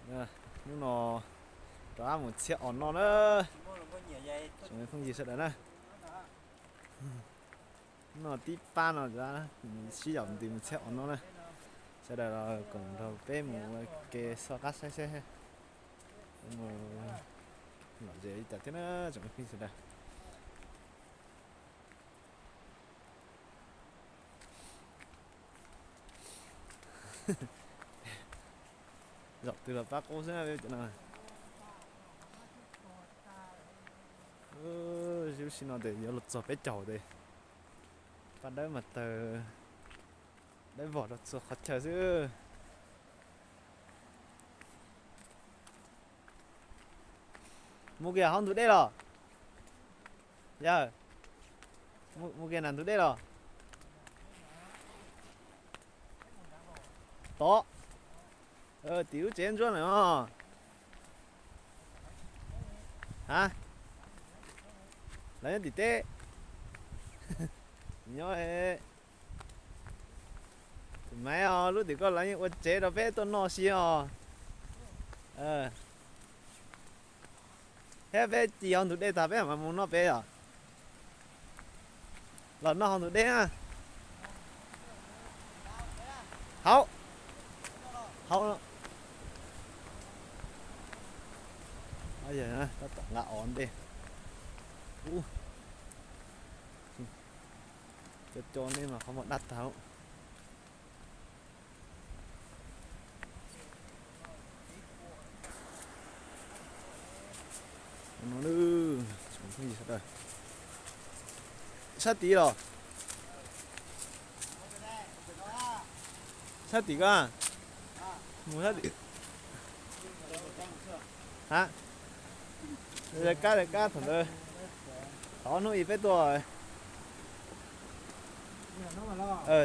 Nè, nhưng nó đó một chiếc ổn nó nữa. Chúng mình không gì sợ đấy nè. Nó tí ba nó ra chỉ dòng tìm một chiếc ổn nó nè. Sau đó là còn đầu bé một cái sao cắt xe. Mà nó dễ chặt thế nữa, chúng mình không sợ đấy. Dọc từ là bác cô sẽ biết nào. Chú xin nó để nhớ lột giọt bé chầu đây. Bạn đấy mà tờ đấy vỏ lột giọt khó chờ chứ. Mua kia không tụi đây rồi. Dạ. Mua kia nằm tụi đây rồi. Đó. Tiểu chén cho này hả? Hả? Lấy đi tê. Nhớ ê. Mày lúc thì có lấy những chế đó bé tôi nó xí hả? Thế bé chỉ hòn tụi đây ta bé mà muốn nó bé à? Là nó hòn tụi đây à? Hậu. Hậu. Bây giờ nè, ta tặng ngạ ổn đi. Cho nên mà không có đắt tháo. Nó nữa, không gì hết rồi. Sát tí rồi. Sát tí cơ. Mua sát tí. Hả? Để cá thằng ơi. Đó nó ít bé tuổi.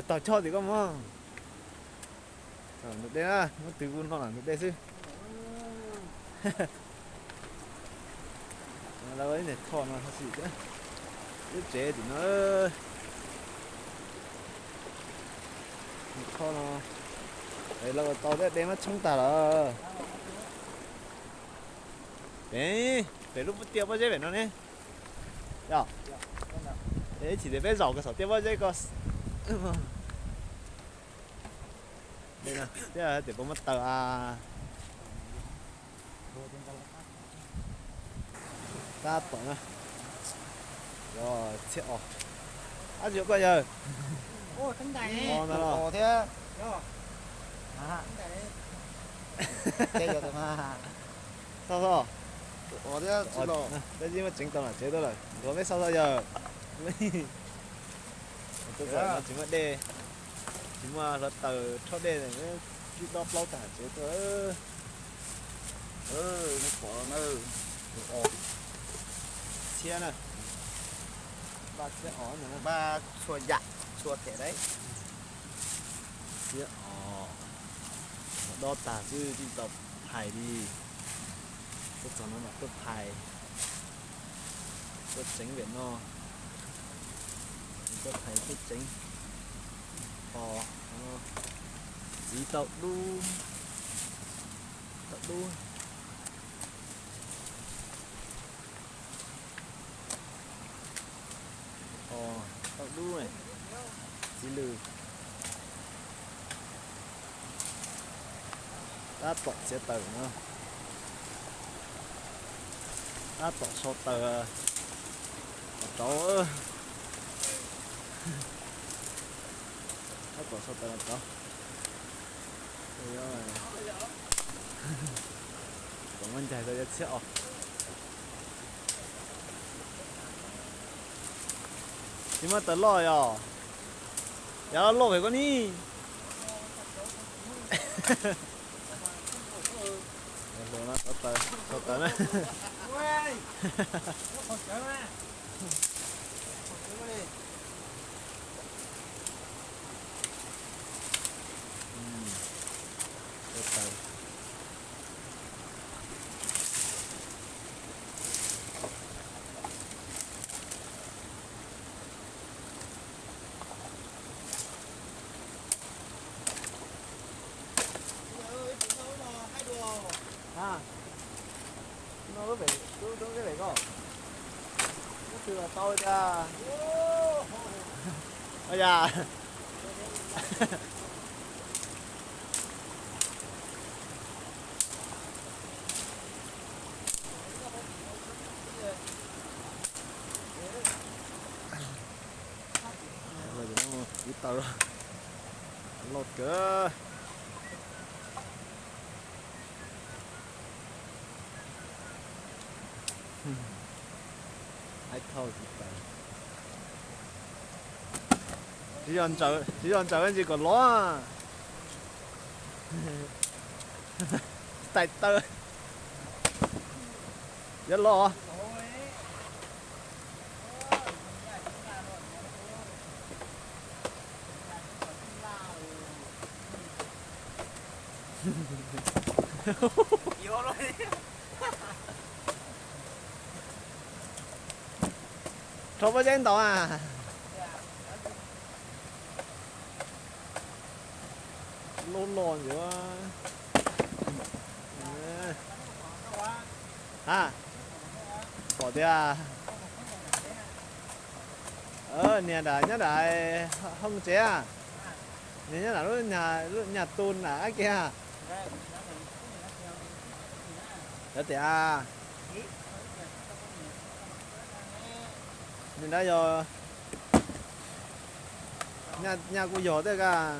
Tao cho thì có mà. Nước đây á, nó từ vun nó là nước đây chứ. Đâu ấy này thò nó thật sự chứ. Nước chế thì nó thò nó. Đấy là tao đem nó chống ta rồi. Đấy, để lúc tiêu bao nhiêu vậy nó nè. Dạ. Đấy chỉ để bé giỏ cái sổ tiêu bao nhiêu có. Đây nè, thế là để có mất tờ à. Ta tổng à. Rồi, chết ổ. Ăn gì coi giờ. Ô, trứng đầy. Ngon đó. Ồ thế. À. Đây rồi tụi mà. Sao? Ồ thế chứ lộ. Đây chỉ mà chính tao là chế tôi rồi. Rồi biết sao giờ. Tôi sợ nó chỉ mà đê. Chỉ mà nó tờ cho đê này mới đi đo lâu cả chế tôi. Nó khổ nữa. Ồ. Chia nè. Ba chia ỏ nữa. Ba chua dạ, chua thể đấy. Chia ỏ. Đo tả chứ đi tập hải đi. Tôi cho nó là tôi hải. Tôi tránh về nó. Tôi thấy tôi tránh. Dí tậu đu. Tậu đu. Tậu đu này. Dí lừ. Đã tọt xe tờ nữa. Đã tọt số tờ. Cháu ơi. Đã tọt số tờ là cháu. Ôi ơi. Cảm ơn chạy tới chết ổ. Nhưng mà tớ lòi à. Dạ lòi phải con đi. Rồi nó có tờ nữa. Ôi. Nó còn chở mà. Ơi, chúng nó hay đùa. thừa tôi ra. Ôi da. Rồi thì nó ít tàu rồi. Lột cơ. Ai thâu thì tàu. Chỉ còn chờ cái gì còn ló. Tay tơ. Rất lo. Vô rồi. Cho bao nhiêu tàu à? Lôn lòn giữa. À, bỏ đi à? Nè đã nhớ đại không chế à? Nè nhớ là lúc nhà tôn là ai kia? Đó thì à? Nên đã giờ nhà cô giỏi thế cả.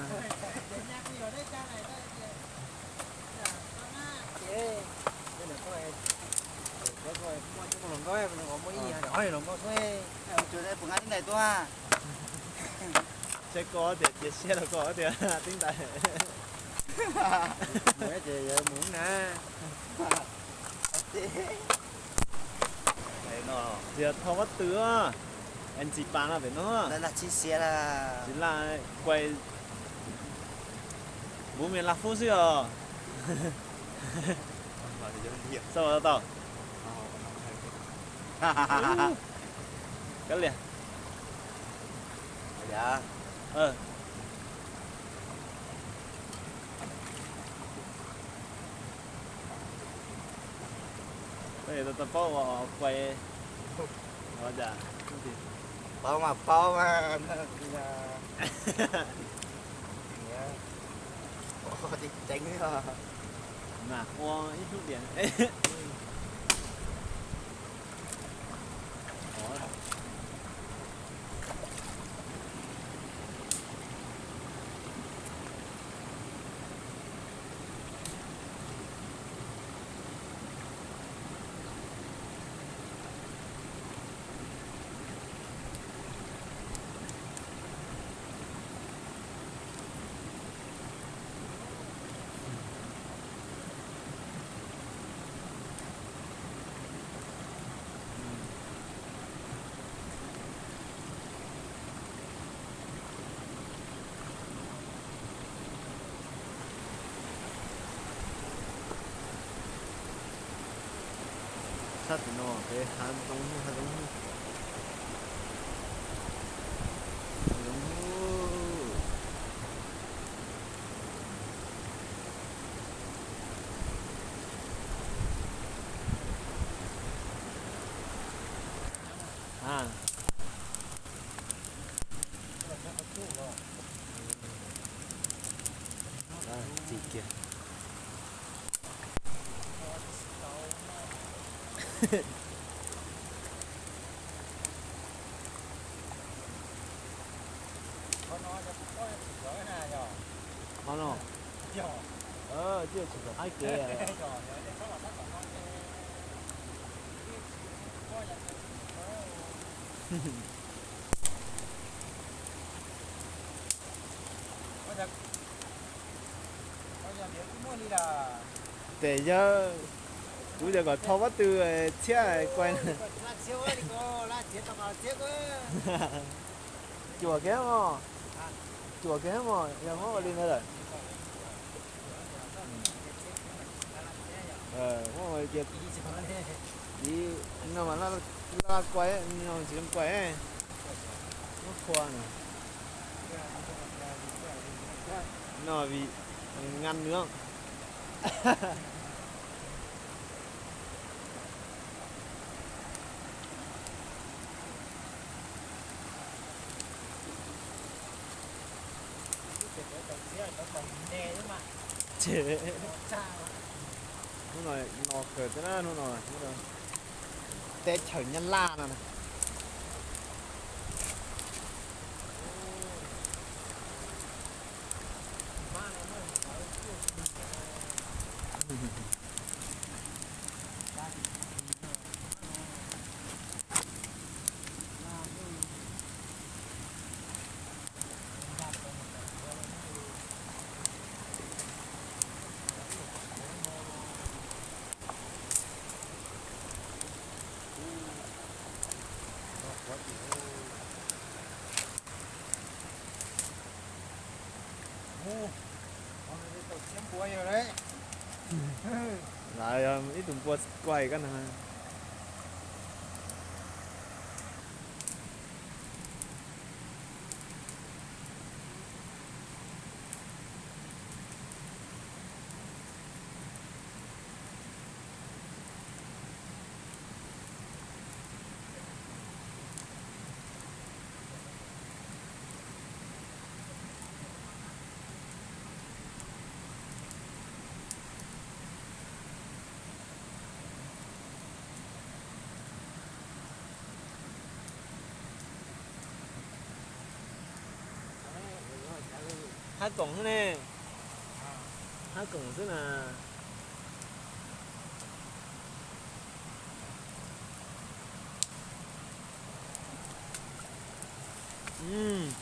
Chỗ đây cũng ăn này tôi à. Sẽ có để xe là có thì tính tại. Mẹ chị muốn nè. Đấy nó. Thì thao bắt tứa. Anh chỉ bán là phải nó. Đây là chiếc xe là. Chính là quay bố miền là phố xưa. Sao mà tao? Cái liền. Dạ. Bây giờ tao bao vào quay. Đó dạ. Bao mà. Thì tránh rồi. Mà hoa ít chút điện. Sát thì nó cái hàn đông. À. Gì kìa. Ano? Chưa chỉ có ai kìa. Để cho bây giờ còn thâu bắt từ xe quay chùa kéo mà giờ ngó đi nữa rồi ngó rồi kia đi nó mà nó quay nó chỉ cần quay nó khoa nè nó vì ngăn nữa. chế nó nói nó khởi tới nó nói tết chở nhân la nè lại ít tụi bữa quay cái này hai cổng thế này hai cổng thế là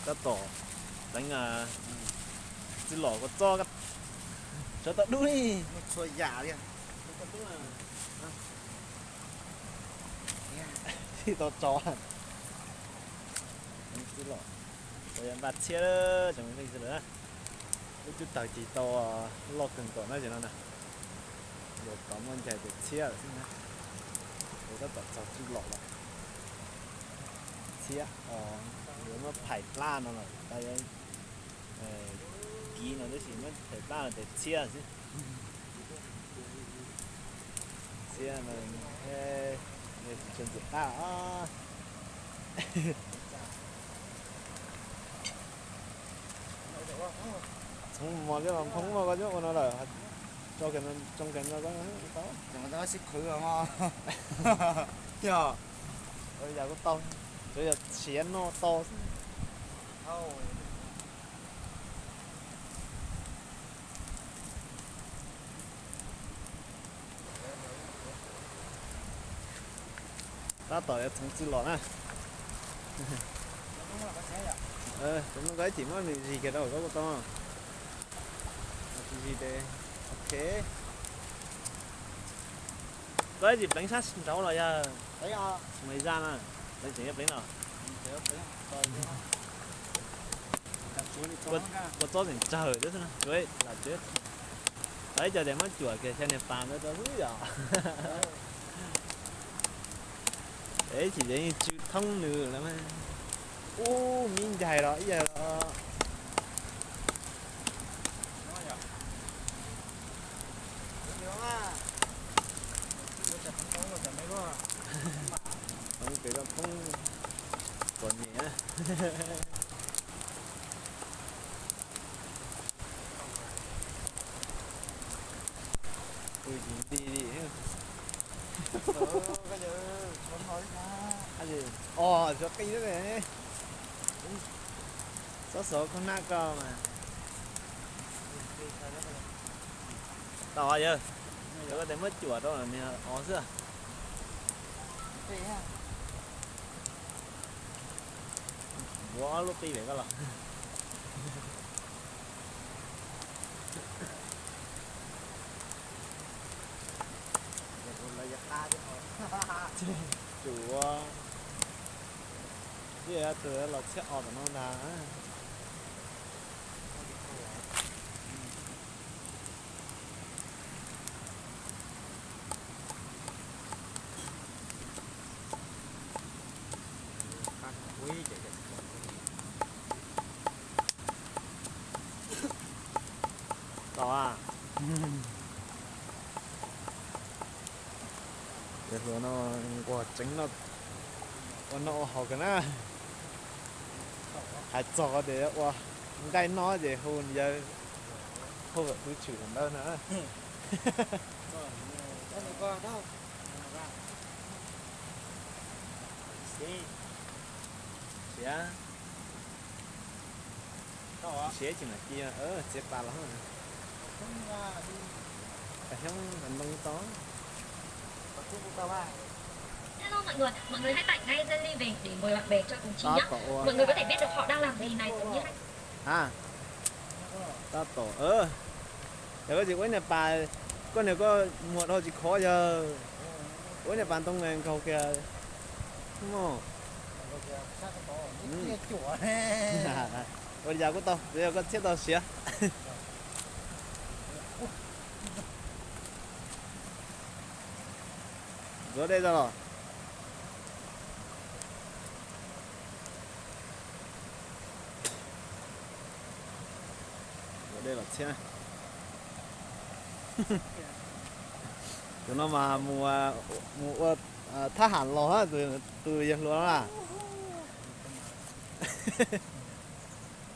ta tỏ đánh xin lỏ có cho cái cho tao đuôi Xôi giả đi. thì tao cho xin lỏ rồi em bắt chia đó chẳng cái gì nữa lúc chút tao chỉ tao lo cần cỏ nó gì nó nè rồi cảm ơn chạy được chia rồi xin nè rồi tao cho xin lỏ lại chia nếu mà phải plan nó là tại kỹ nó đấy thì nó phải plan là để chia chứ chia là chuẩn bị ta không mò cái làm không mò cái chỗ nó là cho cái nó trong cái nó có Chẳng có xích khử rồi mà. nhờ bây giờ có to bây giờ chén nó to ta tỏi thằng chữ lọ nè chúng nó cái chỉ nói gì cái đâu có to gì đây ok cái gì bánh sát cháu rồi nha Đấy à. mày ra nè đây chỉ bánh nào có cho đến chờ đấy thôi đấy là chết đấy giờ để mất chuột kìa xem này phàm nó húi giờ đấy chỉ để chữ thông nữa lắm ô miếng dài đó giờ đó không cái đó không còn nhẹ ui đi đi Cái gì con nói ra. cái gì cho cây đó này số con nát cơ mà to chưa có thể mất chuột đó là mình ó chưa Thế ha. quá lúc đi để có là Là giật ta chứ. chủ gì á từ lọc xe ọt nó là Quý vậy. to à để rồi nó quả trứng nó học cái na hạt trò để wow cái nó về hôn giờ hôn tôi chịu làm đâu nữa Đây này con đâu? Xí. xé Đâu ạ? xé chừng là kia xé ba lắm rồi Không đi. cái형 mình bưng to Có chút tao à. Hello mọi người hãy tải ngay Zenly về để mời bạn bè cho cùng chi to nhé. tổ Mọi người có thể biết được họ đang làm gì này cũng như là à to tổ giờ có gì quấy này bà con này có một thôi chỉ khó giờ quấy này bàn tông người cầu kìa đúng không Kia chủa nè. bây giờ có tao bây giờ có chết tao xía rồi đây rồi đây là xe tụi nó mà mùa tha hẳn lò á từ giờ luôn à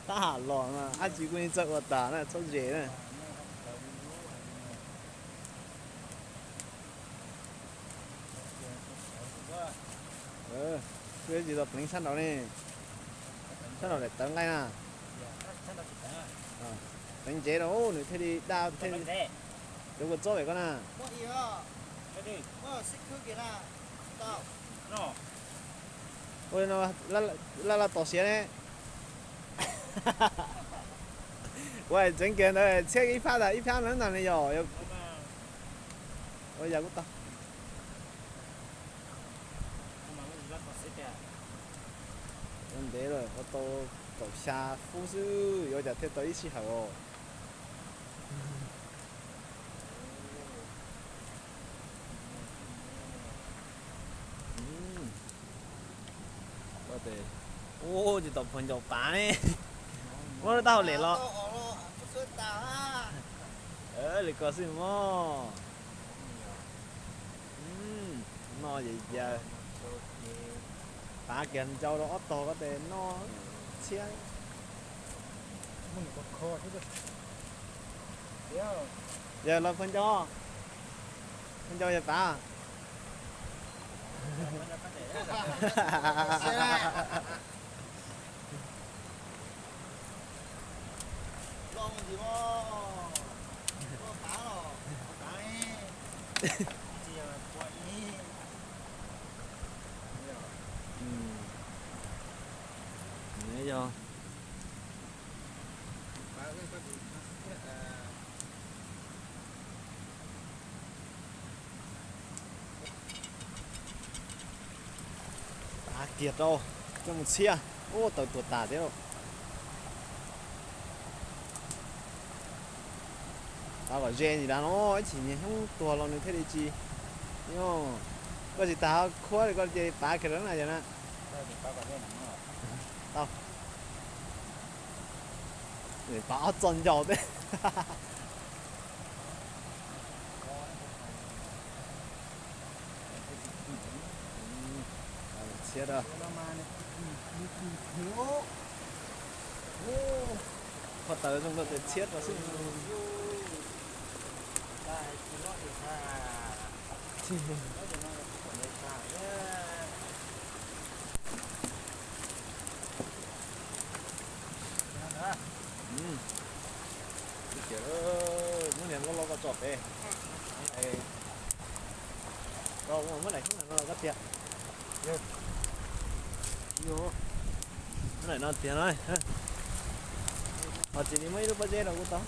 tha hẳn lò mà anh chỉ quên chạy vào tả này cho dễ này cái gì đó tính sẵn đó này sẵn đó để tấn ngay nè đánh chế đâu nữa thế đi đào thế đúng một chỗ vậy con à Có gì đó? Xích cứ kìa nè. Tao. Nó. ôi nó là tổ xe đấy ôi整件的切一盘的，一盘能哪里有？我也不懂。vấn đề rồi, ô tô tổ xa phu sư, rồi giờ theo tới xí hậu rồi. Có thể, ô chỉ tập phần dầu bán ấy, nó tao lẻ lo. Lại có gì mà, nó vậy giờ. Bà kiện châu đó to có thể nó xe Mình có kho chứ được. Đéo. giờ là phân cho giờ bà Long gì mà. Có cá rồi. Cá đi. Chỉ là quậy đi. nhớ cho bà kiệt đâu cho một xe ô tàu tuột tả thế đâu tao bảo gen gì đó nó chỉ nhìn không tua lòng được thế đi chi nhưng có gì tao khó thì có gì bà kiệt đó là vậy nè tao để bà chân giàu đấy xe đó họ tới trong đó để chết và sức kiểu muốn niệm có lo có chọt đây rồi mới này không là nó rất tiện vô cái này nó tiền thôi họ chỉ đi mấy đứa bao giờ đâu cũng tao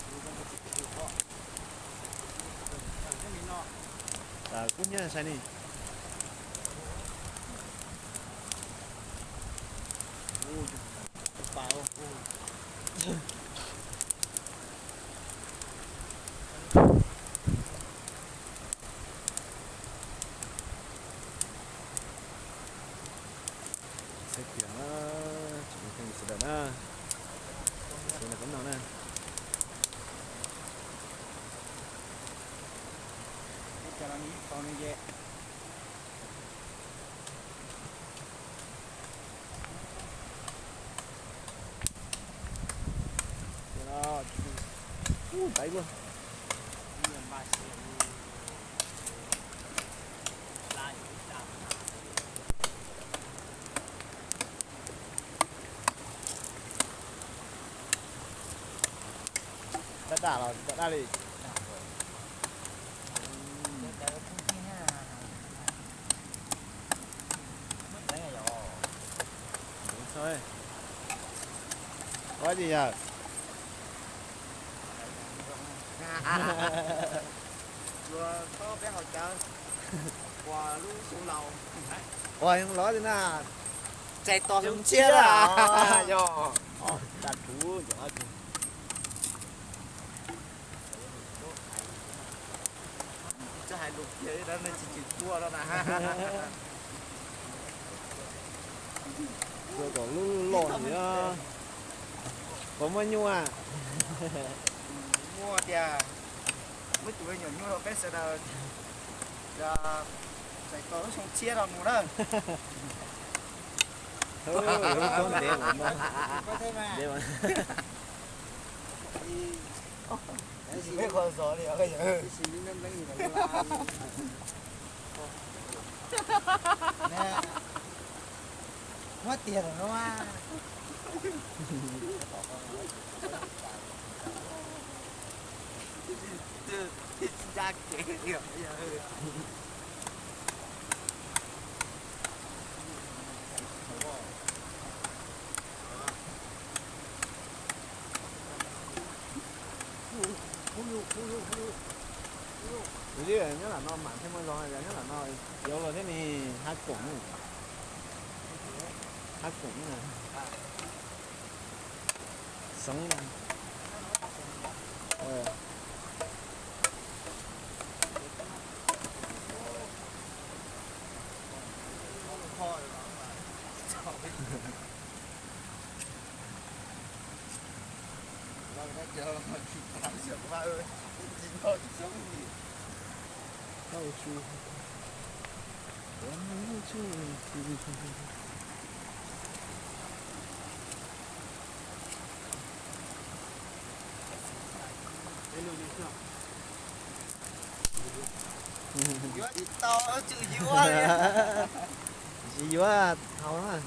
là cũng nhớ sai đi bao sẽ kiểu nó chỉ cần sự đợt nó sẽ là vấn đề nè Cho nó nghĩ con như vậy. Đấy luôn. Tất cả là tất cả đi. Thôi. Có gì nhờ? Vừa có bé hồi chơi quà luôn xuống lầu Ôi không nói thế nào. chạy to Dùng xuống chia chia à? à nhỏ Đặt thú nhỏ chứ. cho hai lục kia đó nên chỉ cua đó nè Rồi có lộn nữa. Có bao nhiêu à? mua thì mấy tụi nhỏ nhỏ bé sẽ là chạy to xuống chia là mù đó Thôi, con để mà nó. có thế mà Để mà. biết con gió thì cái gì nè mất tiền rồi nó à ra kể điểm bây giờ Cái gì nhớ là nó mặn thêm rồi, nhớ là nó vô rồi thế này hát cũng. Hát cũng nè. Sống. Cao su. to chữ dúa Gì quá, thâu lắm à.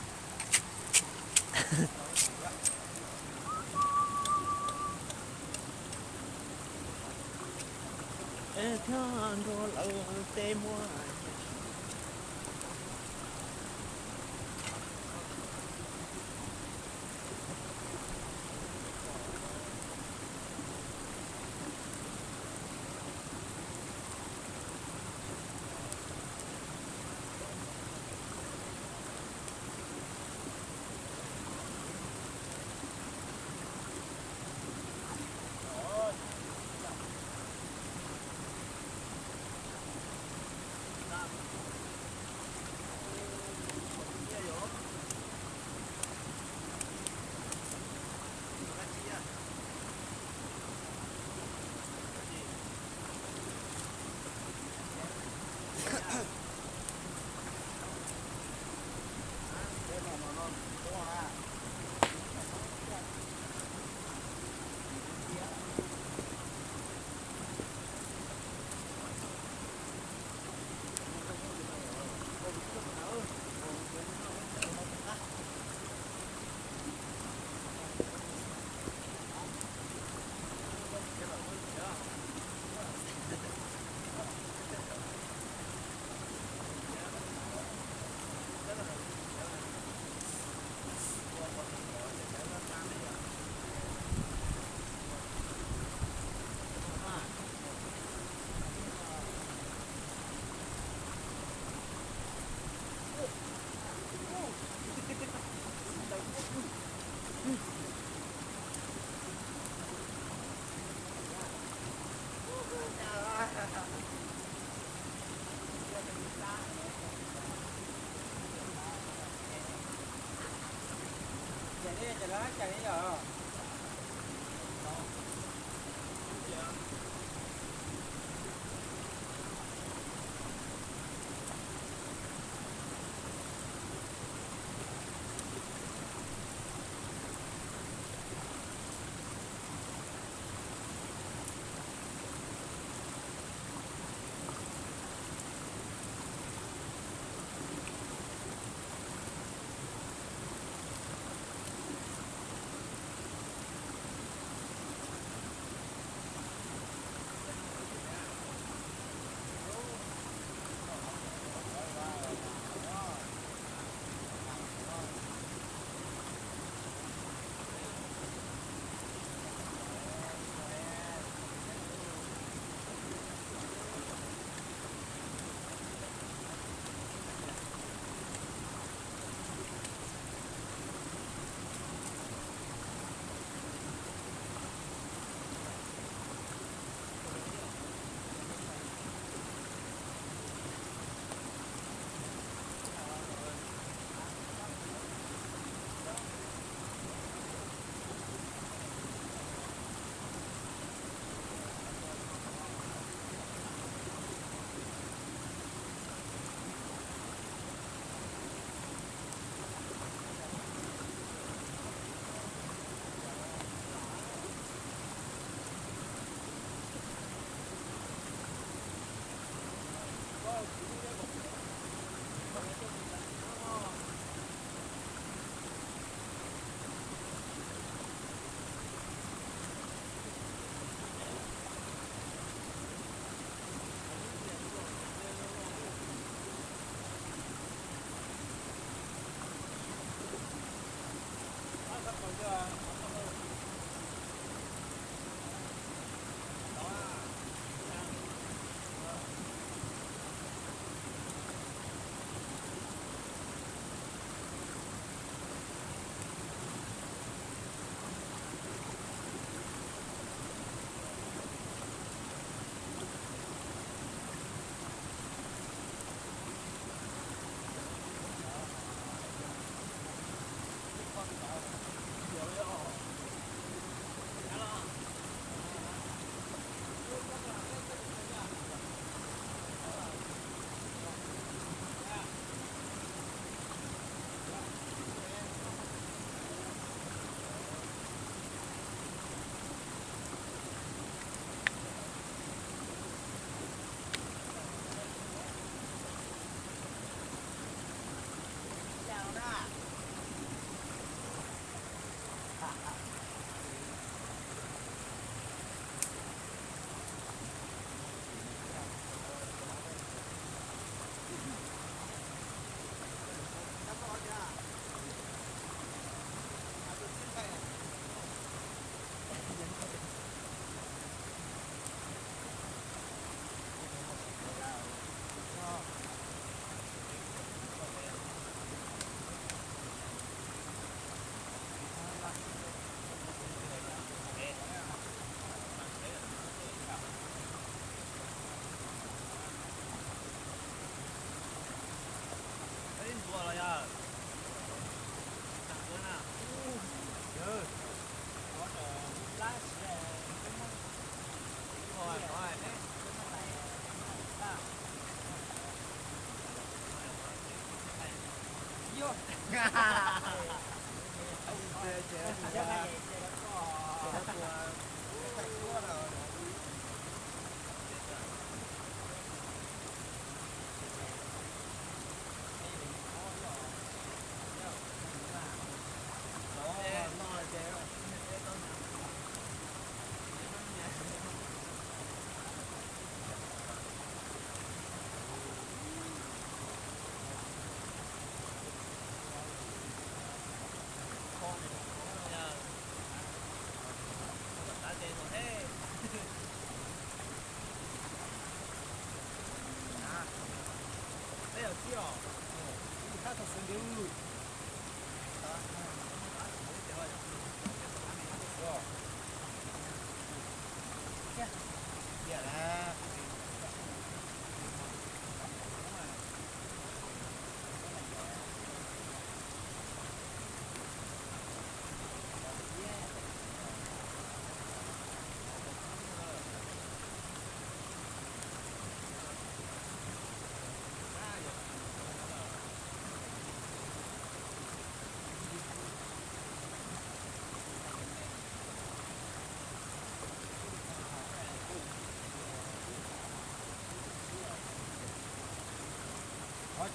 Ê thon đồ lâu tê mua. chạy đi giờ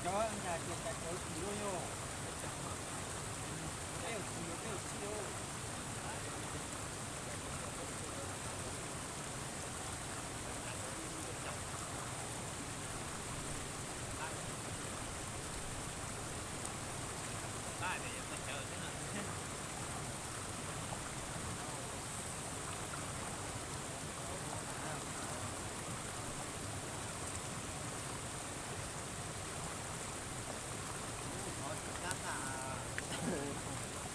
cho anh nhà chuyện tại chỗ chỉ luôn nhô cái chỉ luôn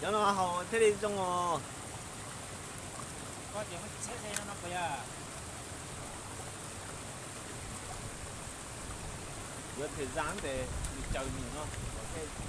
연아 형 테레비 정어 có chuyện nó xe nó bây giờ 몇 회장인데 밑장이나 어떻게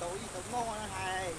tụi gì tụi ngon nó hay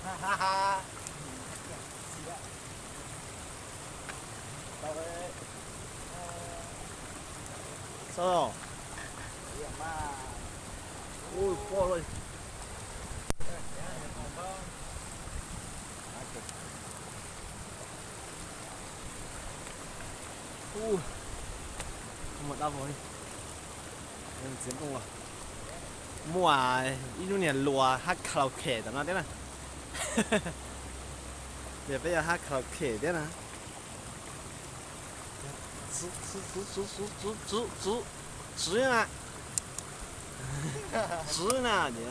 Ha ha ha. Tao với Sao rồi? điểm mà Ui, cô rồi. Ui, một đau rồi. Em diễn không à? Mua à, ít lúc này lùa hát karaoke đó nó thế này. Bây giờ hát karaoke thế này. Chú à. Chú à, nhỉ?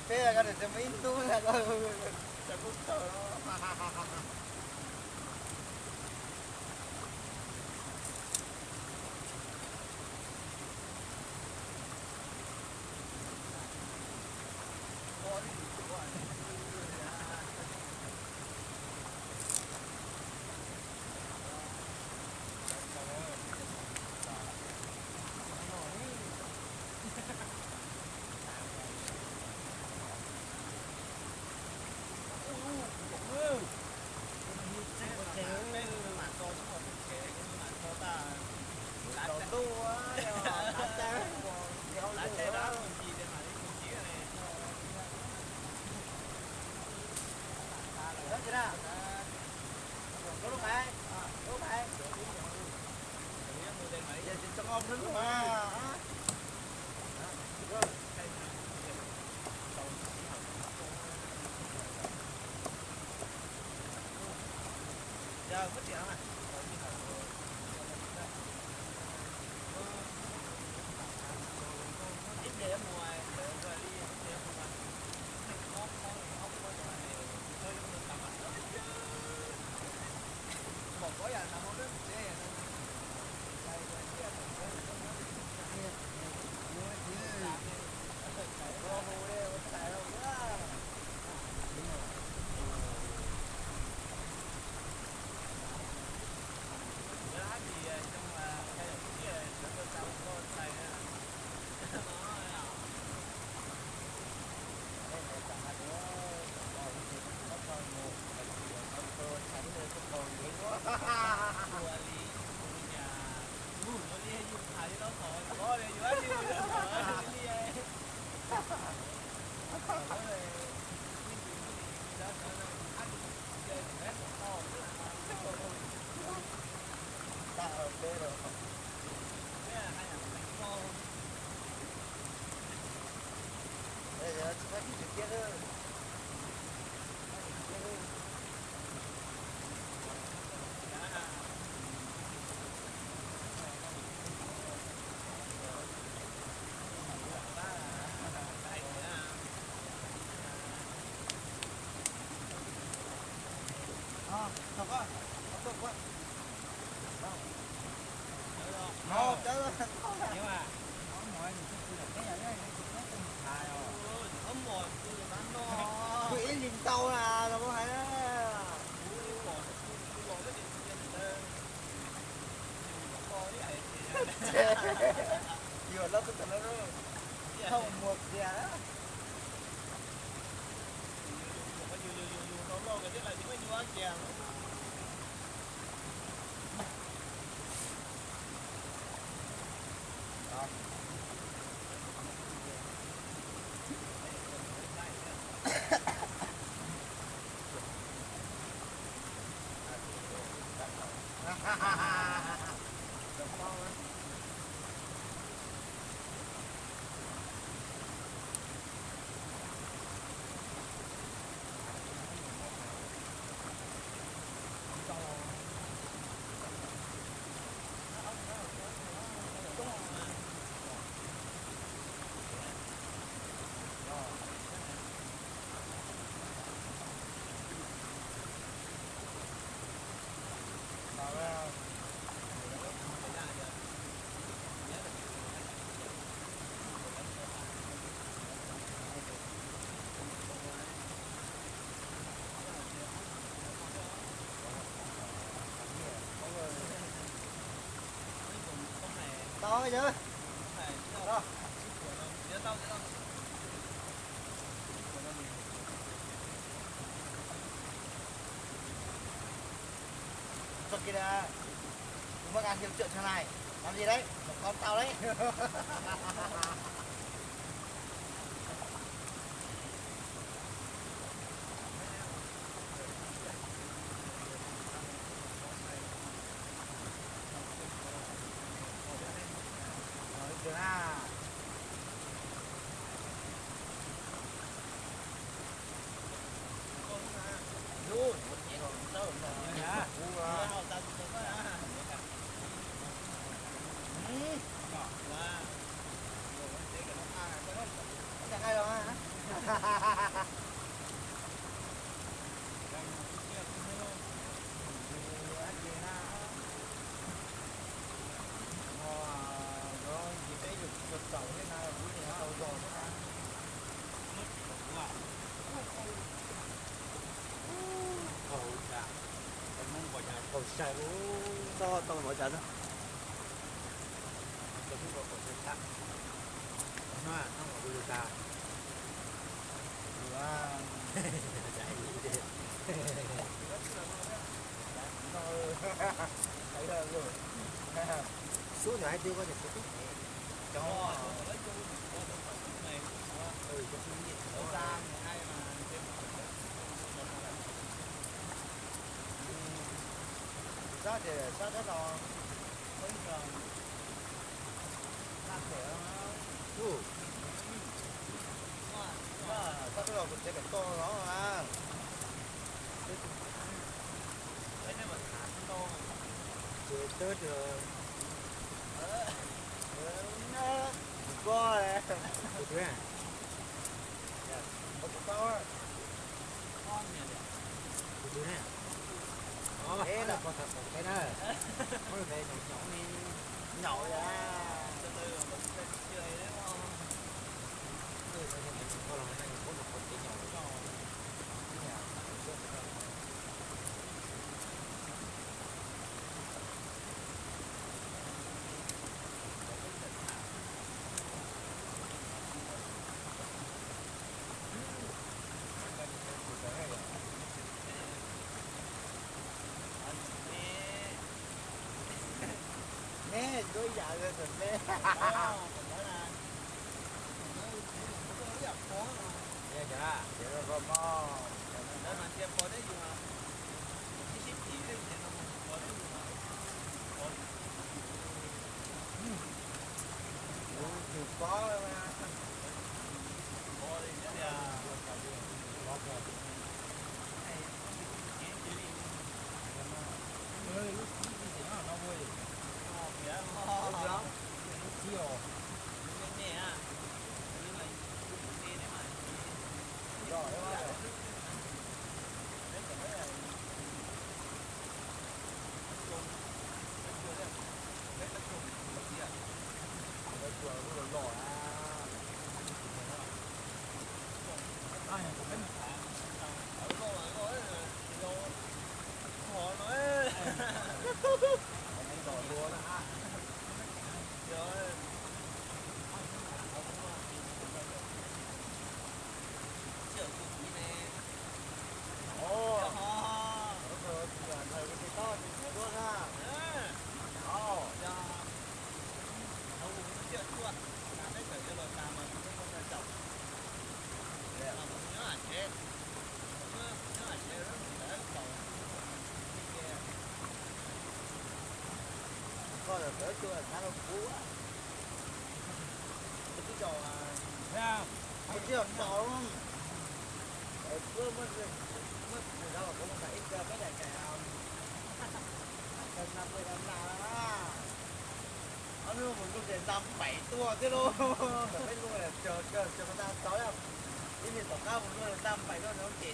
Thế là có thể xem in tu là có sẽ cũng sợ nó. ngon lắm mà. Giờ mất tiền này. Ít để ở ngoài để rồi đi để ở ngoài. Không thôi mình tắm ăn. Một gói à nằm không đó. Thật á, thật quá. Một chứ. Nhưng mà nói mọi người cứ cái này nó cũng hài rồi. Ấm một cứ bán nó. Quỷ liền tàu là đâu có phải đó. Vừa nó tức là nó không một gì á. Nó lo cái là những cái như ăn chèn. To chứ. Đó. Thật kìa. Chúng bác ăn nhiều chuyện thế này. Làm gì đấy? Một con tao đấy. Trời ơi, sao tao mở trận đó? Tôi cũng có một cái sắc. Nó à, nó ngồi đưa ta. Wow. Chạy đi. Thấy rồi. Số nhỏ tiêu có được số tốt. Cho lấy chú này. Ừ, cho chú gì? Ở ra ai mà ra thì ra đó là mấy giờ cái to đó mà chưa tới rồi có đấy được à có to á được nè thế là con thật một cái đó có về nhỏ đi nhỏ ra từ từ mình sẽ chơi đấy không có lòng này có một cái nhỏ nè tôi dạo rồi nè dạ dạ dạ rồi mò đó mà xem có đấy dùng à cái ship chỉ đấy thì nó có đấy dùng à thì có mà có đấy chứ à có rồi nó vui lắm chiều nè rồi con là tới chưa khá là cũ á cái trò à cái trò trò không cứ mất thời gian là cũng phải ít ra mấy đại kẻ gần 50 năm nào á nó luôn mình có thể 5-7 tua thế luôn phải biết luôn là chờ người ta tối không cái gì tổng cao một luôn là 5-7 tua nó không chỉ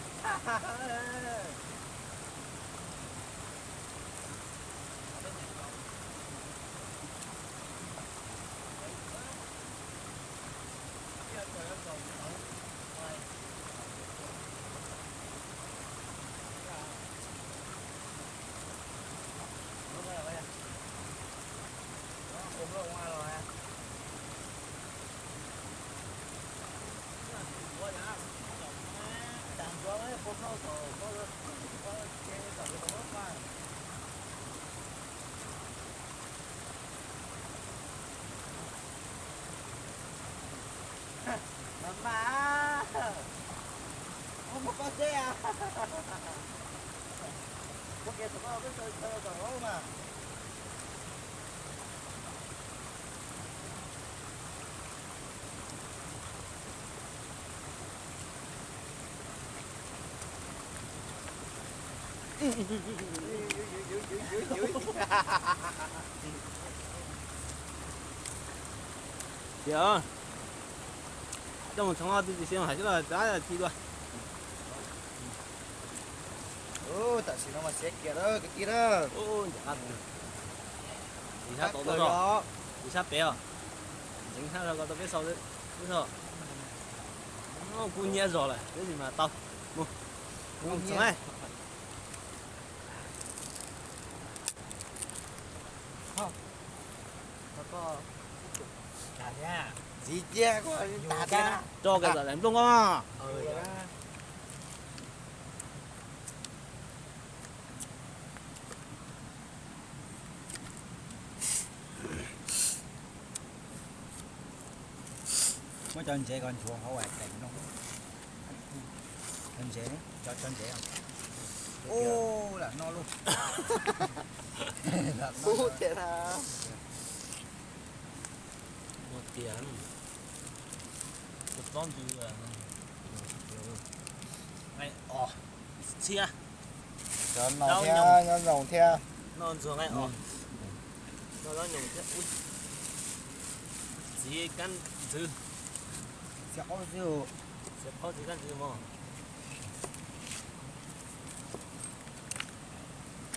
Mama, không có xe à? Có kia tụi nó cái chơi đó mà.行，这种情况就行，还是咱俩梯队。 Tại sao nó mà xét kìa đó, cái kia đó. Ô, dạ. Đi sát tổ đó. Đi sát bé à? Chính xác là có tao biết sau đấy. Biết sao? Nó cũng nhẹ rồi này. Cái gì mà tao. Mua. Mua xuống này. Không. Nó có cả nha. Gì chứ có tạt ra. Cho cái giờ em đúng không? Mới cho anh chị con chuồng hậu hoạch cảnh không? Anh chị cho anh chị không? Ô là no luôn. Là no. Ô chết à. Một tiếng. Một con gì à? ngay chia Cho Đâu nó theo, nhồng. nó rồng theo. nó xuống ngay nó nhung thế ui chỉ căn dư Sẽ có rượu. sẽ có chỉ căn dư mà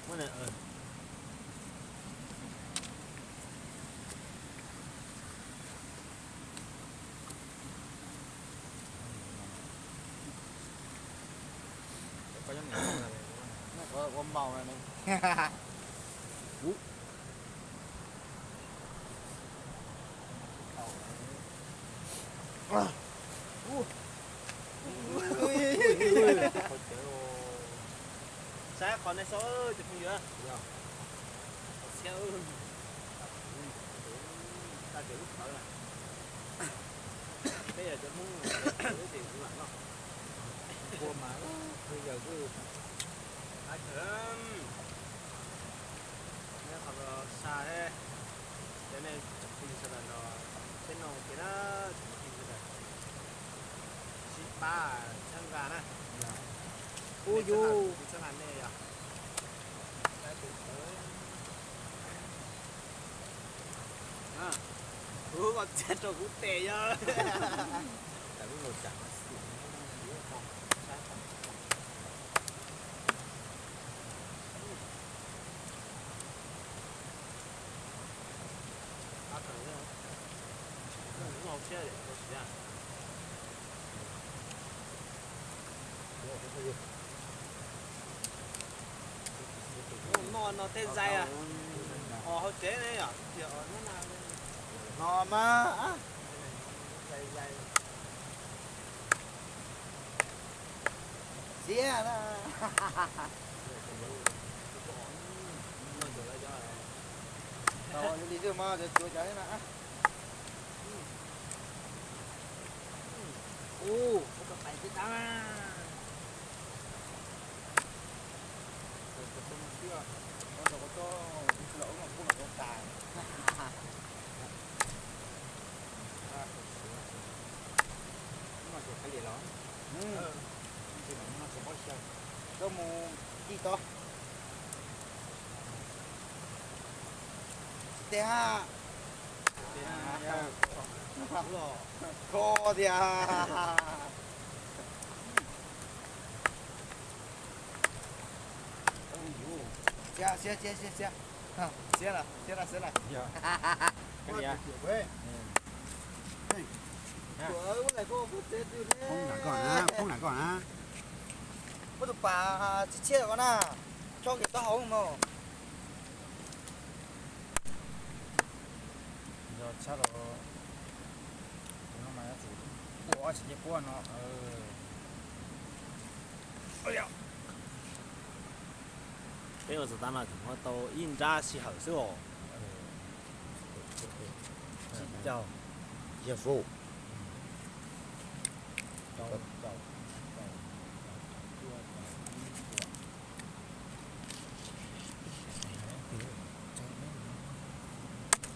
cái này có giống như nó có màu này này Sáng còn này số chụp không dữ xe ta chữ thở này bây giờ chụp muốn lấy tiền của bạn không Cô mà bây giờ cứ ai thơm nếu còn xa thế cho nên chụp phim sẽ là nó cái nòng cái nó chụp phim rồi ba chân gà nè ui du. chân gà này à à còn chết rồi cũng tệ nhá tại vì ngồi chẳng ngồi chơi để có gì à nó tên dày à họ chế đấy à kiểu nó nào Nó mà. dày dày Xía đó. Rồi đi chưa mà để chua cháy nè. ô có phải cái ta Nó có lỗ mà cũng là con tài. nó sẽ cái gì đó nó sẽ có sao Có một chi to. Thế ha. Cô thì à. Xía. Xía là. cái gì à Ủa, cái này cô có tết từ thế. Không nãy còn á. Có tụi bà chia được con à. Cho cái to không mà. Giờ chắc rồi. Nó mà chỉ của chỉ của nó. cái mà ta nói chúng nó in ra xí hở sữa chào Giờ phụ.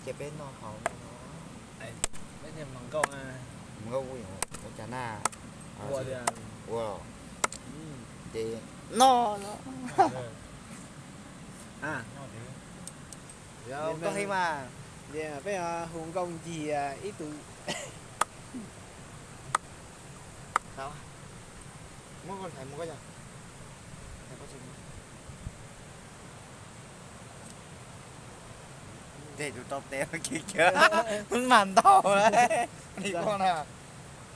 Cái bên nó hỏng nó. mấy thêm bằng công à Ngâu gì hả? Cái chả na. qua đi à Wow. Thì nó à Rồi có hay mà. giờ bây giờ hùng công gì ít tụ Sao? Mua con phải mua cái gì? Phải có gì? Để tụi tao té kia kìa. Muốn màn to đấy. Đi con à.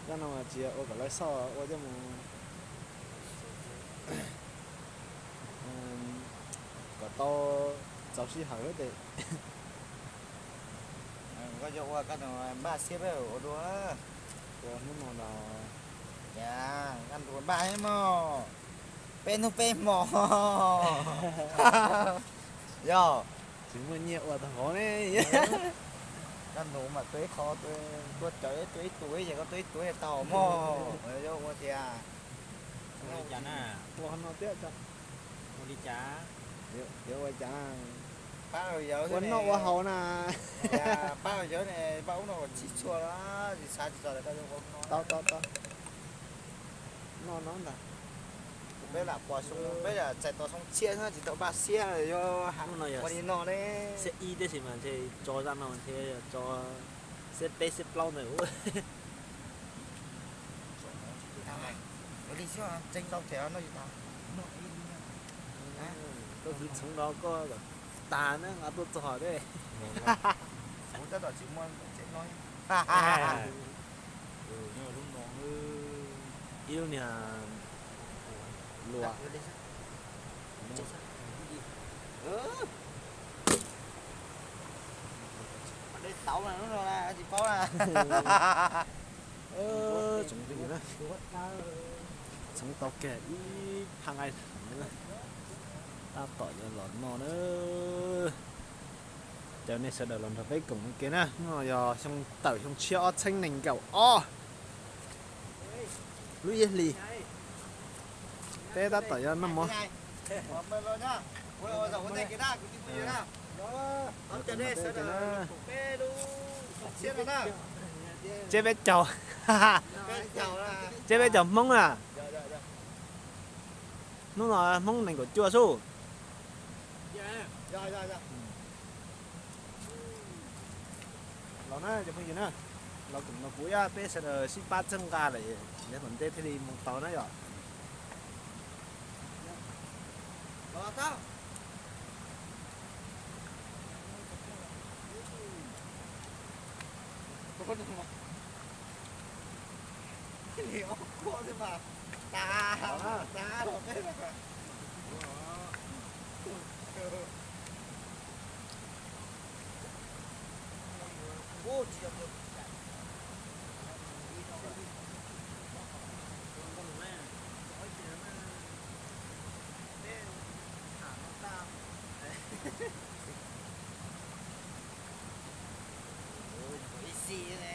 cho nó mà chỉ ô cái loại so ô cho một có to giáo sư hở đấy Có chỗ qua cái nào ba xếp ở đó. còn nó mà Dạ, ăn đồ ba ấy mà. Bên nó bên mò. Yo. chứng minh nhiều ở thằng khó này Ăn đồ mà tuế khó tuế tuế tuổi giờ có tuế tuổi tàu mò. Ở đâu qua thì à. đi chả nè qua nó tiếc cho đi chả nếu qua chả Ba rồi giờ quấn nó qua hậu nè Dạ, ba rồi giờ này ba uống nó còn chít chua đó. Thì sao thì giờ lại cái con nó. to nó là bây là bỏ xuống bây là chạy tàu xong chia thôi chỉ tàu ba xe rồi cho Lúc nào giờ qua đi nó đấy sẽ y đấy thì mà thì cho ra nó thì cho sẽ bé sẽ lâu nữa. đi xíu à tranh tàu chéo nó gì tao Có thứ chúng nó có tà nữa ngã tôi hỏi đấy. muốn tới đó chỉ muốn chạy nói nhưng mà lúc nó Yêu nhà lùa. đây tàu này nó rồi là chỉ có là Chúng gì nữa. Chúng tao kể ý hàng ngày nữa. Ta tỏi cho lọt mò nữa. Giờ này sẽ đợi lần với cùng cái nè. Rồi giờ xong tỏi xong chia xanh nành gạo. Lui yên lì. Thế ta tỏi cho nó mò. mình rồi nhá ôi giờ vấn đề cái nào cái gì nào đó cho đây sẽ là bê đu xiên rồi đó Chế bé chầu. cái chầu là Chế bé chầu mông à. Nó là mông nành của chua su. rồi Nó nói cho mình gì nữa. Nó cũng nó cuối á, bé sẽ là xin ba chân gà này. Để mình tê thế đi một tàu nó rồi. rồi tao có được không cái gì ó có thế mà ta rồi cái này ô chỉ được gì nè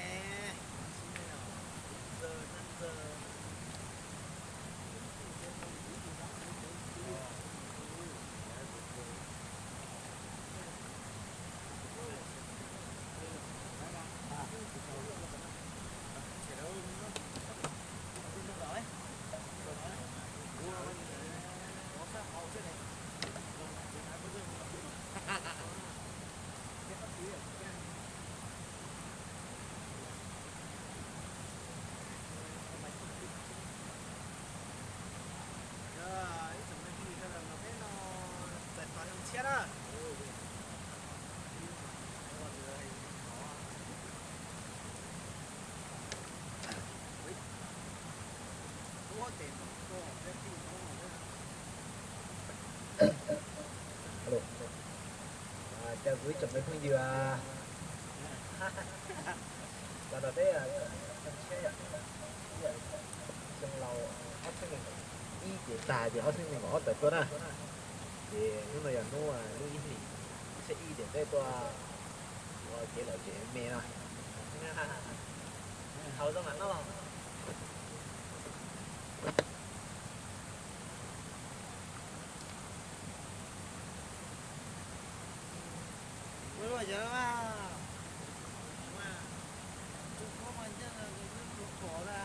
Chào quý chồng với Phương Dừa. Và đó đấy là trong lầu học sinh mình ý chỉ tài thì học sinh mình có tập tuần à. Thì nhưng mà giờ nó là nó ý gì sẽ ý để đây tôi chỉ là chỉ mẹ rồi. Hầu trong ngắn đó. bây giờ mà không mà chân là cái khổ ra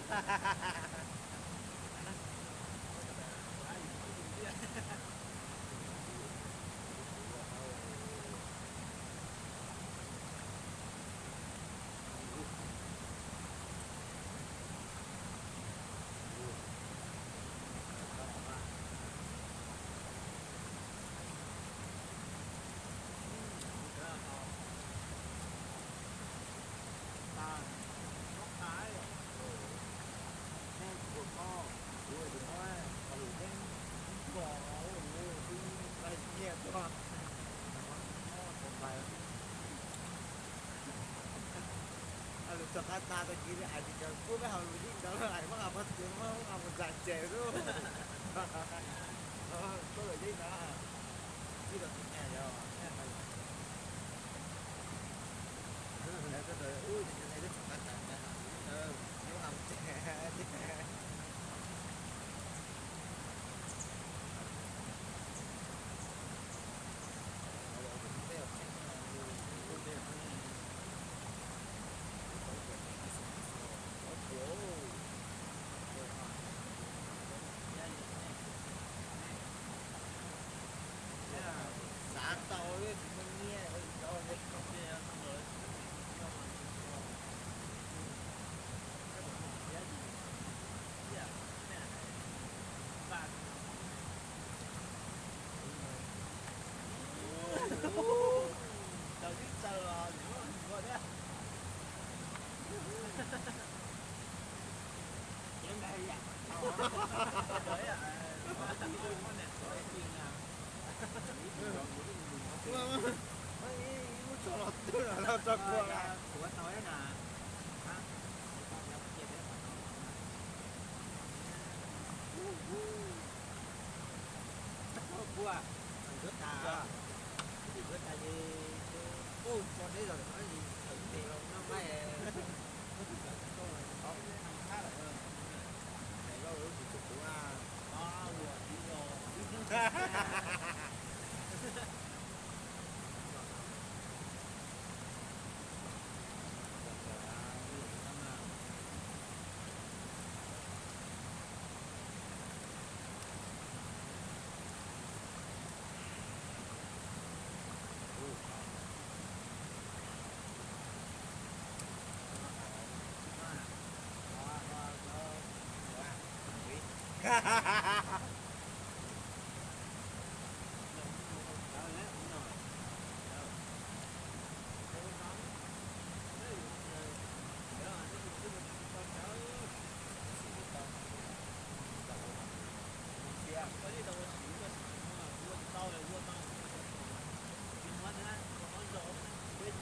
Jakarta tadi ini ada jago, tapi harus di dalam air mah apa sih mah apa jajan itu. Có là gì đó. Chỉ được nghe rồi. Cái đời ui cái này rất là cẩn thận. Nhưng mà trẻ. Nó cho qua qua rất à rất là gì ôi con đấy rồi nói gì thử thì nó may khá là hơn này có được chụp của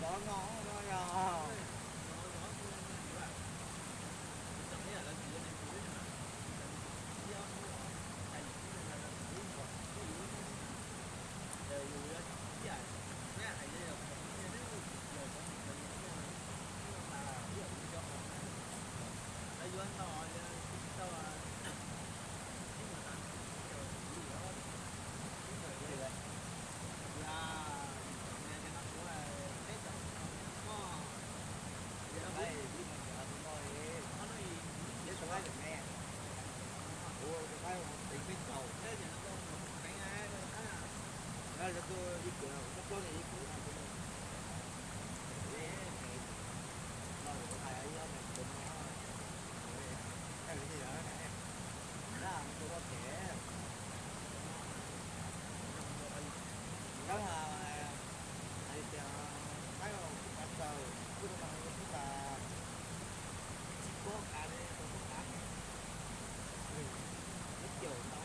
bỏ ngó nó là tôi đi cửa nó có gì cũng làm cho mình nó có thầy ấy mình cũng nó cái gì đó này là tôi có thể đó là thầy thấy không bắt đầu cứ nó bằng chúng ta chỉ có cả đây tôi có cả rất nhiều nó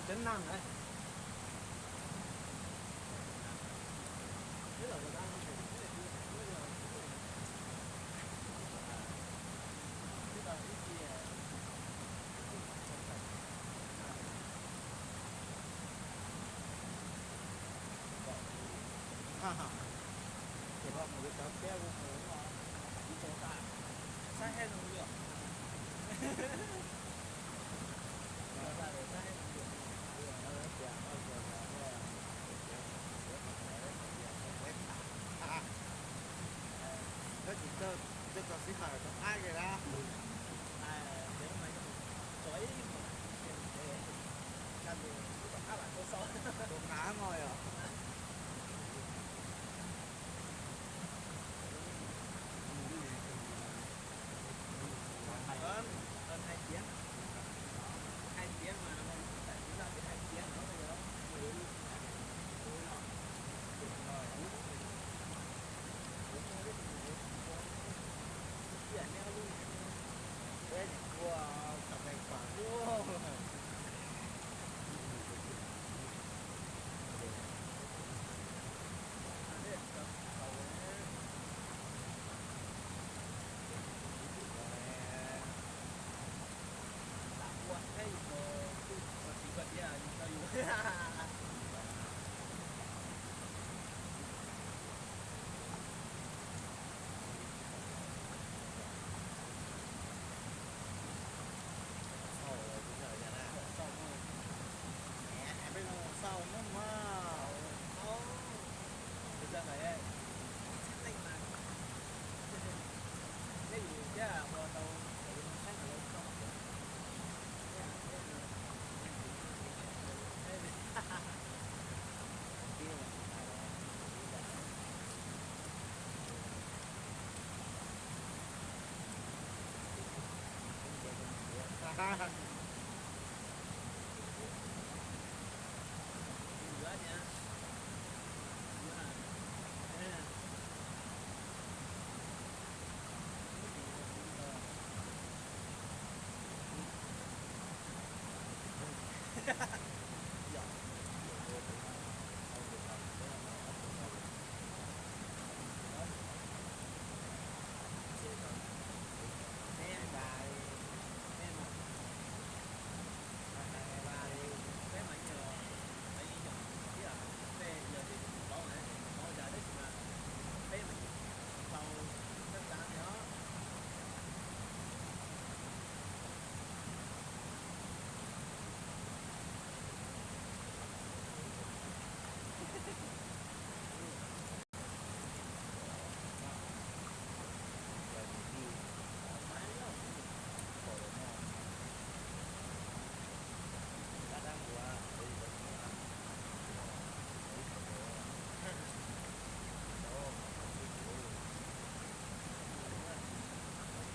tính năng đấy. Thế là người ta không thể thế này kia, bây giờ thế là cái gì ha ha. Thì bọn người ta kéo vô phố mà đi chỗ ta sai hết rồi được. Ra để sai hết rồi. Nó chỉ cho có xí hỏi có ai rồi đó. Ai nếu mà chói mà chăn thì các bạn có sợ. Đồ cá ngồi à? Hơn 2 tiếng. 2 tiếng mà tại chúng ta biết 2 tiếng nó bây giờ sau nó mà thực ra này xác định mà cái gì chứ là mùa đầu xác định không ha ha.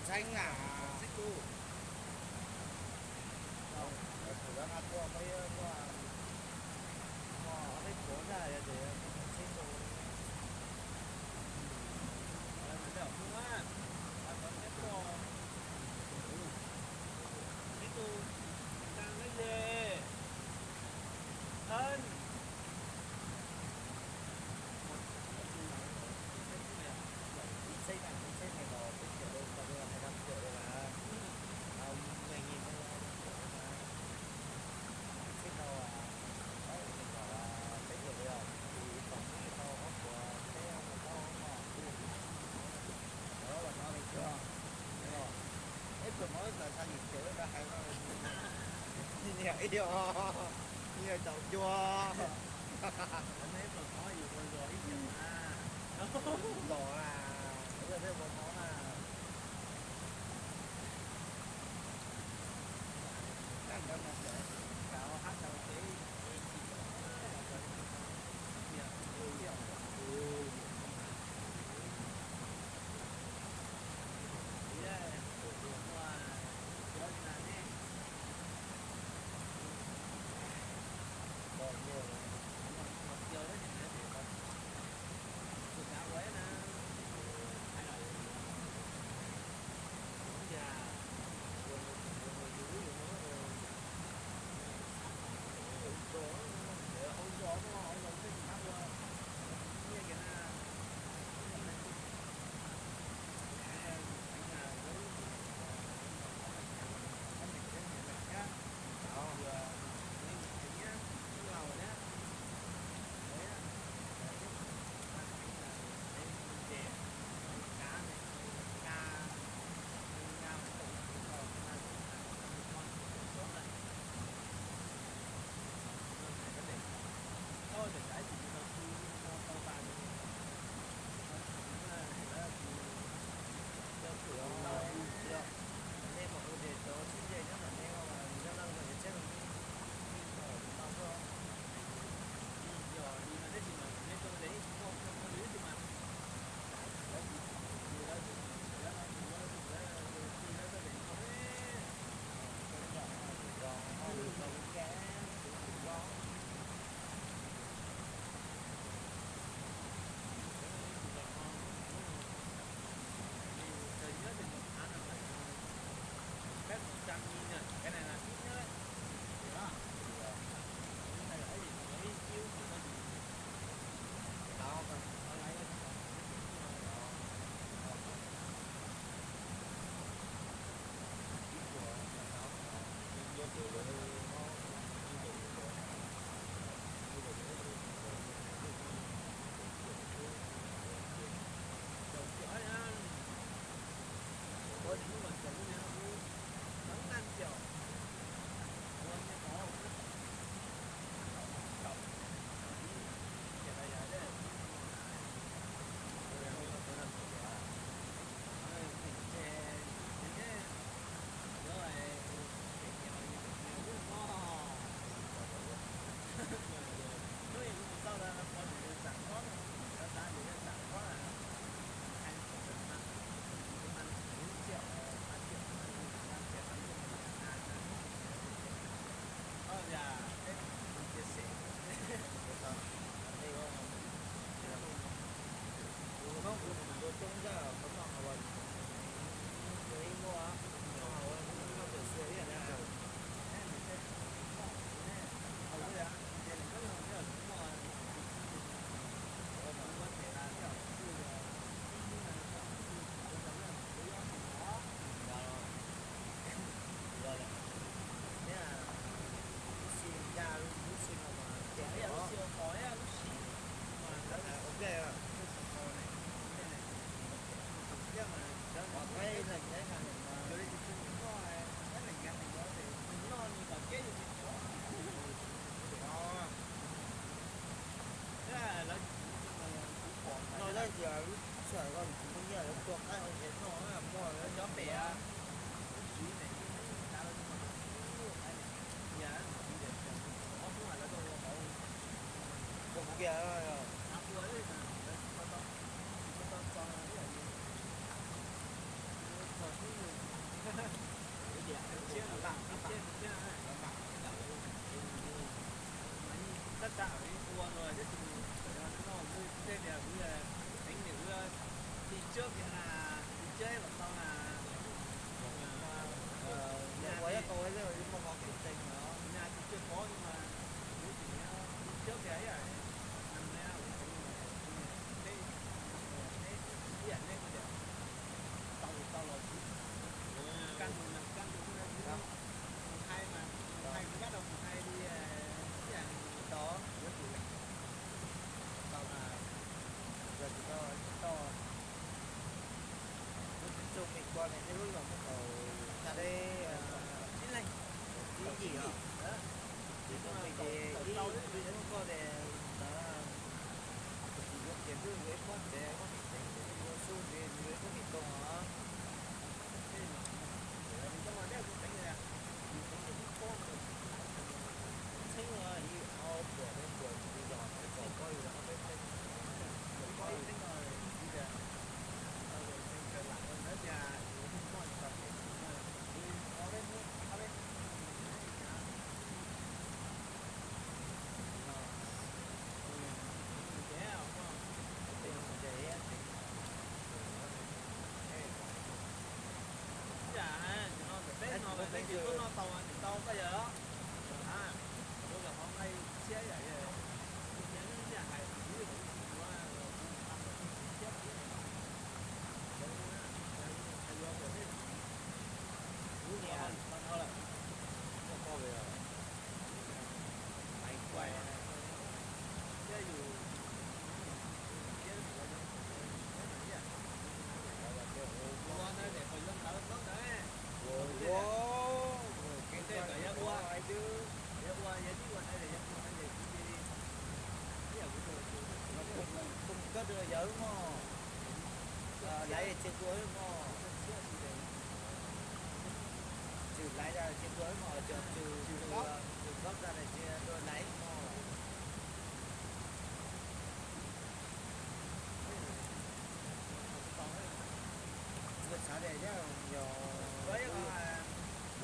Xanh à? Xích cu. Không, thử ra ăn qua mấy qua cái cuốn này để xích cu. Đây mình đeo không á. Ăn con xích cu. Xích cu. Đang lấy gì? Thân. Xây này vào cái kiểu đâu, vào đây là 15 triệu đây mà. Ông 10.000 thôi mà. Xích đâu à? Đấy, mình bảo là xích được rồi. Thì tổng cái tàu có của cái ông mà tàu mà. Đó là nó được chưa? Đúng rồi. Ít của mỗi là sao nhìn kiểu ra hay nó nhiều yêu. Nhiều chậu chua. Anh ấy mà có gì rồi ít nhiều mà. Đỏ à? Bây giờ thêm một món là ăn đâu mà để cáo hát đâu tí trăm nghìn rồi, cái này là ít nhất đấy. Đó. Cái này là cái gì? Cái chiếu thì nó to mà. Nó lấy nó tất cả những buồn rồi rất nó tên là bây giờ đánh nữ đi trước thì là đi chơi và sau là nhà Quay tôi rồi nhưng mà có cái tình đó. nhà thì chưa có nhưng mà đi trước thì ấy rồi năm nay cái điện lên cái điện tàu là căn nó hai mà hai cái bắt đầu hai đi cái đó tàu là Giờ thì to chung mình qua này cái lúc là bắt đầu ra đây chín lành cái gì hả? Thì chúng mình thì đi đến qua để chỉ có tiền đưa với con để có thể tính mua xu về với có thể công hả? nhưng mà nếu cũng tính là Thấy là như ao của bên của bây giờ phải có coi là bên bên có tính rồi bây giờ rồi mình trở lại nữa nhà không có tập đi ở bên nó tàu bây giờ đó bây giờ hôm nay xe vậy rồi những nhà này ví dụ có đưa giỡn mà lấy trên cuối mà trừ lấy ra trên cuối mà trừ góc ra này chia tôi lấy mà người xã đề chứ nhiều với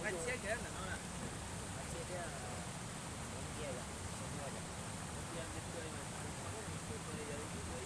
anh xe kia là nó là chia thế muốn chia rồi không mua rồi tiền tiền cười mà cười vậy với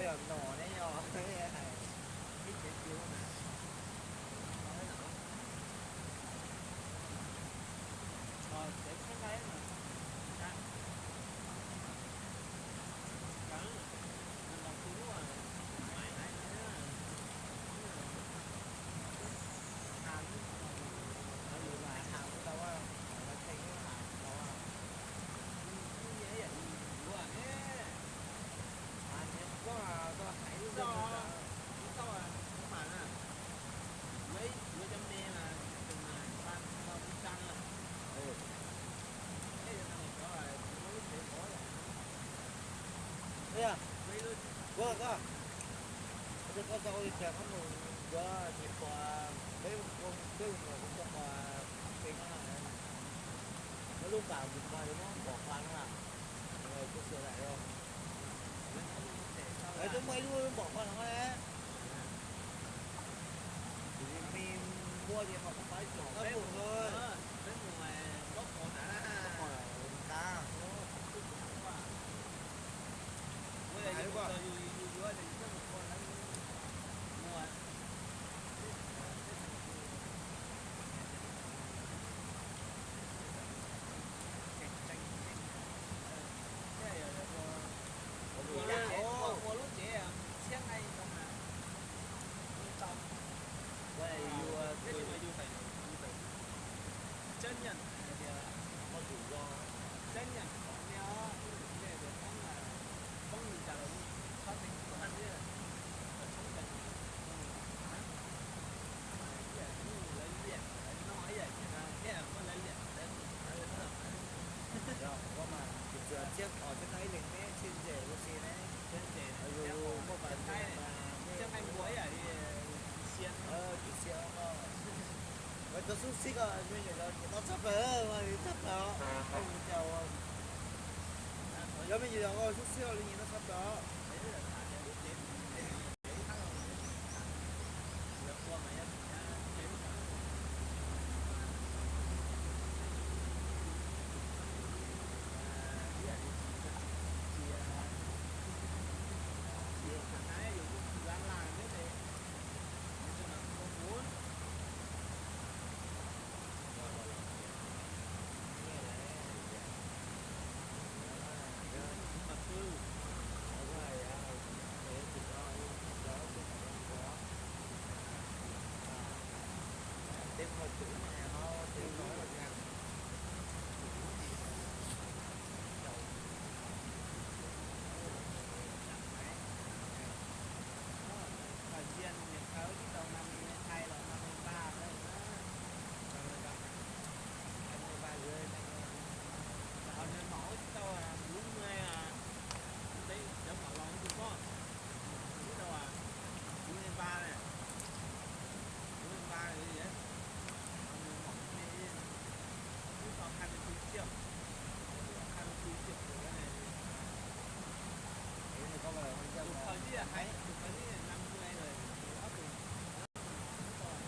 giờ nổ đấy nhỏ cái này ít cái chiếu mà nói nó để cái đấy mà cắn cắn mình làm cú à ngoài này nữa hàng nóอยู่หลายhàngแต่ว่าเราใช้แค่hàngเขาอ่ะ như vậy đủ à nè anh ấy có hãy luôn sao sao à các bạn à lấy chấm nè mà từng ban bao cũng căng à cái này có là mới sẽ có rồi thấy à mấy đứa có tôi có sao đi kèm hắn rồi có nhịp qua mấy con cũng có qua cái nó này nó lúc vào thì qua nó bỏ qua nó à rồi tôi sửa lại rồi đấy tôi mới luôn bỏ qua nó đấy thì mình mua thì họ cũng phải sửa cái nó buồn thôi cái mùa này bốc còn đã còn là ta bây giờ dù thì rất một con đã mua mua lúc trẻ xét ngay mà xong đây cái gì mà du thầy chân nhận có rủi ro chân nhận còn nhớ cái này được không nhìn trả lời sao tính của anh ấy là sống cần lấy liền nói vậy cái là có lấy liền đấy rồi có mà chiếc ở trên đấy lên đấy trên rể của xe đấy chân trẻ có phải hai này chân hai muối à đi xiên chiếc xe nó vậy tôi xúc xích rồi như vậy là nó sắp về mà sắp đó không chào giờ bây giờ ngồi xúc xích rồi nhìn nó sắp đó thêm một chữ này nó thêm nói là nha thời gian nhập khởi cái đầu năm hai là năm ba đấy họ nên mẫu đâu à muốn nghe à đấy để mở lòng cũng có biết đâu à muốn lên ba này muốn lên ba này gì đấy mỏng nghe cứ còn 24 triệu 24 triệu của cái này thế thì có vẻ được thời đi là hay được thời đi là 50 rồi ấp rồi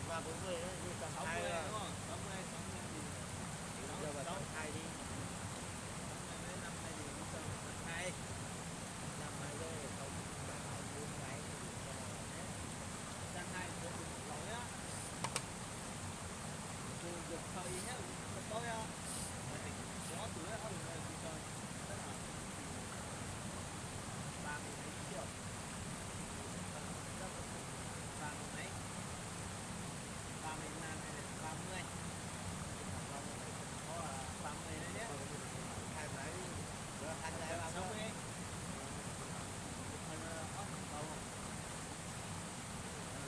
và 40 nữa như tầm 60 hai đúng không 60 gì giờ vào tầm 2 đi năm nay thì cũng tầm hai năm nay đây không bảo buôn máy sang hai của mình lỗi á từ được thời nhá tối á có tuổi ở người thì trời rất là 30 mấy triệu 30 mấy 30 năm hay là 30 có là 30 đấy nhé hai máy rồi anh lại làm 60 mình ốc đầu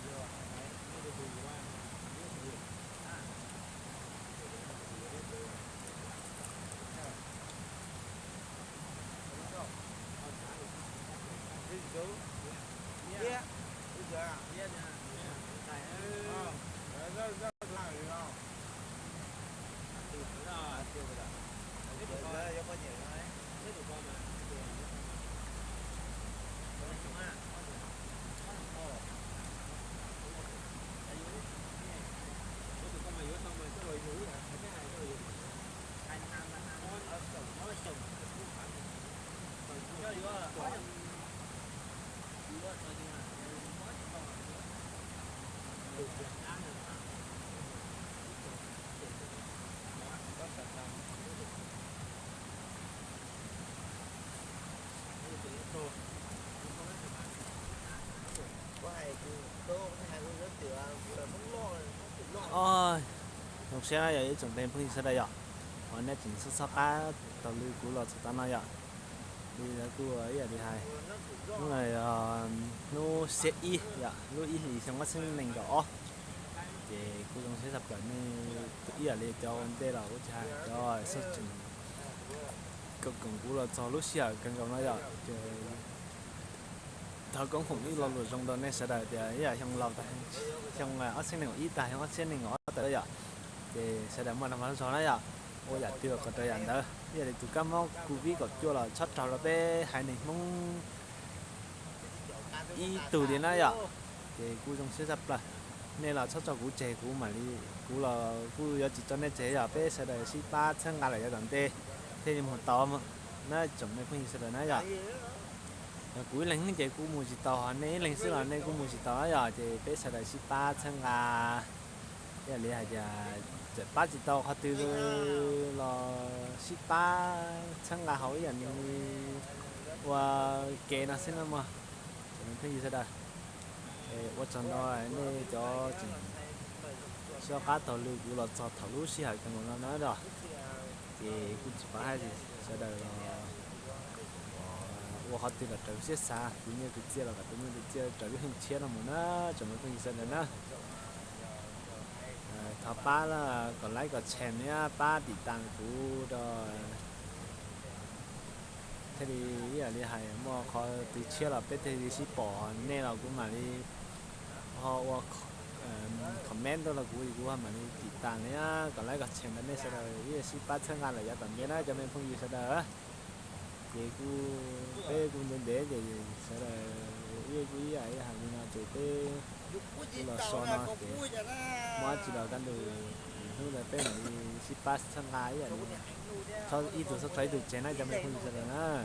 rồi nó được bù qua à đi chú yeah yeah đi chưa à yeah nha thầy rất là gì không từ đó tiêu rồi tiếp tục coi đây có nhiều đấy tiếp tục coi mà còn không à tiếp tục coi mà vô xong rồi cái rồi rủ là cái này cái rồi anh nó chồng cho vô là có có hai cô hai cô rất tiểu là không lo ôi lúc xe này giờ chuẩn bị phương sẽ đây ạ hôm nay chính xác cá tàu lưu cũ là ta nói ạ đi là cũ ấy là đi hai lúc này nó sẽ y dạ nó y thì xong nó sinh mình rõ thì cũ trong sẽ tập lại nên ý là để cho anh tê là của cha cho xuất trình cực cùng cũ là cho lúc xe cần cầu nói ạ thợ công phụng đi lâu rồi trong đó nên sẽ đợi thì ý là trong lâu tại trong ở sinh này ít tại trong ở sinh này ngõ tại đây ạ thì sẽ đợi mà làm ăn số này ạ ôi dạ chưa có thời gian đó giờ thì tụi cam mong cụ vi có cho là chót trâu là bé hai này mong y từ đến đây ạ thì cụ trong sẽ dập là nên là chót trâu cụ trẻ cụ mà đi cụ là cụ giờ chỉ cho nên trẻ giờ bé sẽ đợi si ba chân ngà lại cho đàn tê thế thì một tàu mà nó chuẩn bị phương sẽ đợi nó giờ cuối lần cái chị cụ mua chỉ tàu này lần xưa là này cụ mua chỉ tàu giờ thì bé sẽ đợi si ba chân ngà cái này là giờ ba chỉ tàu họ từ là ship ba chẳng là hỏi anh và kệ nó xin mà mình thấy gì thế đây tôi chọn nó này cho cho cá tàu lưu của là cho thầu lúa xí hạt cái nó nói rồi thì cũng chỉ phải gì sẽ đây là họ từ là trời sẽ xa tự nhiên tự chia là tự nhiên tự chia trời biết hình chia là một nó cho mình thấy gì thế này thọ ba là còn lấy cái chèn nhá ba bị tăng cú đó thế thì ý là hay mà họ từ chia là biết thì chỉ bỏ nên là cũng mà đi họ comment đó là cú mà đi bị tăng nhá còn lấy cái chèn đó nên sẽ là ý là chỉ ba trăm ngàn là giá tầm cái đó cho mình không gì sẽ đỡ thì cú bé cú nên để thì sẽ là ý ấy hàng như nào thì bé là so nó thì mua chỉ là căn đồ như là bên này ship pass sang ngày vậy thôi ít đồ sắp tới được chén này cho mình không được nữa